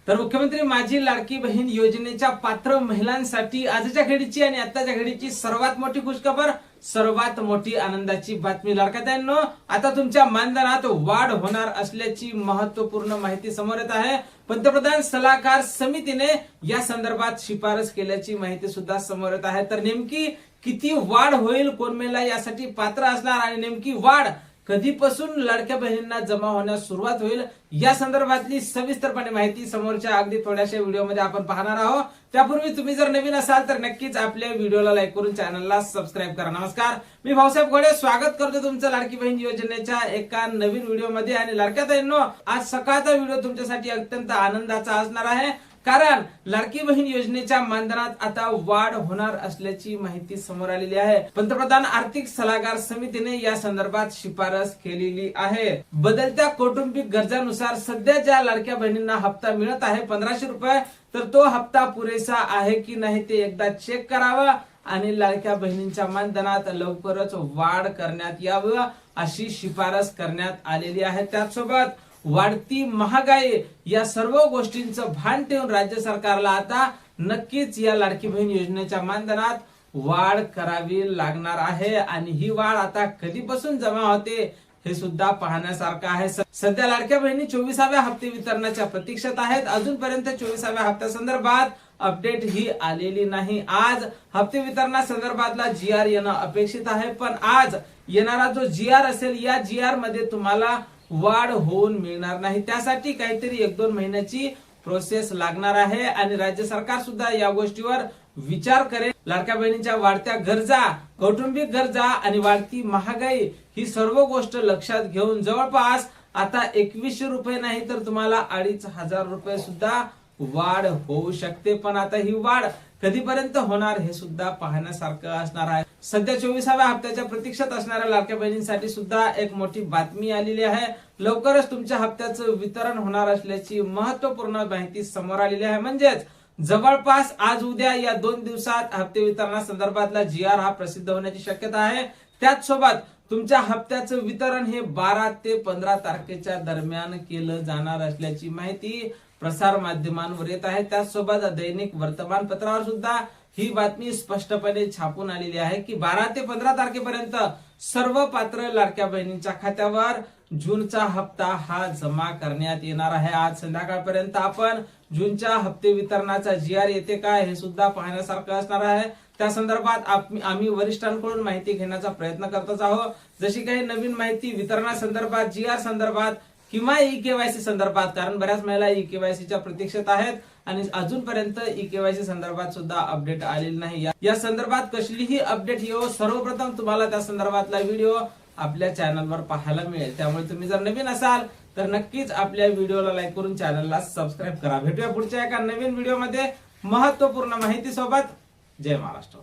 तर मुख्यमंत्री माझी लाडकी बहीण योजनेच्या पात्र महिलांसाठी आजच्या घडीची आणि आताच्या घडीची सर्वात मोठी खुशखबर, सर्वात मोठी आनंदाची बातमी. लाडक्याताईंनो, आता तुमच्या मानधनात वाढ होणार असल्याची महत्त्वपूर्ण माहिती समोर येत आहे. पंतप्रधान सल्लागार समितीने या संदर्भात शिफारस केल्याची माहिती सुद्धा समोर येत आहे. तर नेमकी किती वाढ होईल, कोण महिला यासाठी पात्र असणार आणि नेमकी वाढ कधीपासून लाडक्या बहिणींना जमा होण्यास सुरुवात होईल, या संदर्भातली सविस्तरपणे माहिती समोरच्या अगदी थोड्याशा व्हिडिओमध्ये आपण पाहणार आहोत. त्यापूर्वी तुम्ही जर नवीन असाल तर नक्कीच आपल्या व्हिडिओला लाईक करून चॅनलला सबस्क्राईब करा. नमस्कार, मी भाऊसाहेब घोडे स्वागत करतो तुमचं लाडकी बहीण योजनेच्या एका नवीन व्हिडिओमध्ये. आणि लाडक्याताईंनो, आज सकाळचा व्हिडिओ तुमच्यासाठी अत्यंत आनंदाचा असणार आहे, कारण लाडकी बहीण योजनेच्या मानधनात आता वाढ होणार असल्याची माहिती समोर आलेली आहे. पंतप्रधान आर्थिक सल्लागार समितीने या संदर्भात शिफारस केलेली आहे. बदलत्या कौटुंबिक गरजांनुसार सध्या ज्या लाडक्या बहिणींना हप्ता मिळत आहे 1500 रुपये, तर तो हप्ता पुरेसा आहे की नाही ते एकदा चेक करावं आणि लाडक्या बहिणींच्या मानधनात लवकरच वाढ करण्यात यावं अशी शिफारस करण्यात आलेली आहे. त्याचसोबत वाढती महागाई या सर्व गोष्टींचं भान ठेवून राज्य सरकारला आता नक्कीच या लाडकी बहीण योजनेच्या मानधनात वाढ करावी लागणार आहे. आणि ही वाढ आता कधीपासून जमा होते हे सुद्धा पाहण्यासारखं आहे. सध्या लाडक्या बहिणी 24व्या हप्ते वितरणाच्या प्रतीक्षेत आहेत. अजूनपर्यंत 24व्या हप्त्या संदर्भात अपडेट ही आलेली नाही. आज हप्ते वितरणा संदर्भातला GR येणं अपेक्षित आहे, पण आज येणारा जो GR असेल या GR मध्ये तुम्हाला वाढ होऊन मिळणार नाही. त्यासाठी काहीतरी 1-2 महिन्याची प्रोसेस लागणार आहे आणि राज्य सरकार सुद्धा या गोष्टीवर विचार करेल. लाडक्या बहिणींच्या वाढत्या गरजा, कौटुंबिक गरजा आणि वाढती महागाई ही सर्व गोष्ट लक्षात घेऊन जवळपास आता 2100 रुपये नाही तर तुम्हाला 2500 रुपये सुद्धा वाढ होऊ शकते. पण आता ही वाढ कधीपर्यंत होणार हे सुद्धा पाहण्यासारखं असणार आहे. सध्या 24व्या हप्त्याच्या प्रतीक्षेत असणाऱ्या लाडक्या बहिणींसाठी सुद्धा एक मोठी बातमी आलेली आहे. लवकरच तुमच्या हप्त्याचं वितरण होणार असल्याची महत्त्वपूर्ण माहिती समोर आलेली आहे. म्हणजेच जवळपास आज उद्या या 2 दिवसात हप्ते वितरणासंदर्भातला GR हा प्रसिद्ध होण्याची शक्यता आहे. त्याचसोबत तुमच्या हप्त्याचं वितरण हे 12 ते 15 तारखेच्या दरम्यान केलं जाणार असल्याची माहिती प्रसार माध्यमांवर येत आहे. त्याचसोबत दैनिक वर्तमानपत्रावर सुद्धा ही बातमी स्पष्टपणे छापून आलेली आहे की 12 ते 15 तारखेपर्यंत सर्व पात्र लाडक्या बहिणींच्या खात्यावर जूनचा हप्ता हा जमा करण्यात येणार आहे. आज संध्याकाळपर्यंत आपण जूनच्या हप्ते वितरणाचा GR येते काय हे सुद्धा पाहण्यासारखं असणार आहे. त्या संदर्भात आम्ही वरिष्ठांकडून माहिती घेण्याचा प्रयत्न करतच आहोत. जशी काही नवीन माहिती वितरणासंदर्भात, GR संदर्भात किंवा EKYC संदर्भात, कारण बऱ्याच महिला EKYCच्या प्रतीक्षेत आहेत आणि अजूनपर्यंत EKYC संदर्भात सुद्धा अपडेट आलेली नाही. या संदर्भात कसलीही अपडेट येऊ सर्वप्रथम तुम्हाला त्या संदर्भातला व्हिडिओ आपल्या चॅनलवर पाहायला मिळेल. त्यामुळे तुम्ही जर नवीन असाल तर नक्कीच आपल्या व्हिडिओला लाईक करून चॅनलला सबस्क्राईब करा. भेटूया पुढच्या एका नवीन व्हिडिओमध्ये महत्त्वपूर्ण माहिती सोबत. जय महाराष्ट्र.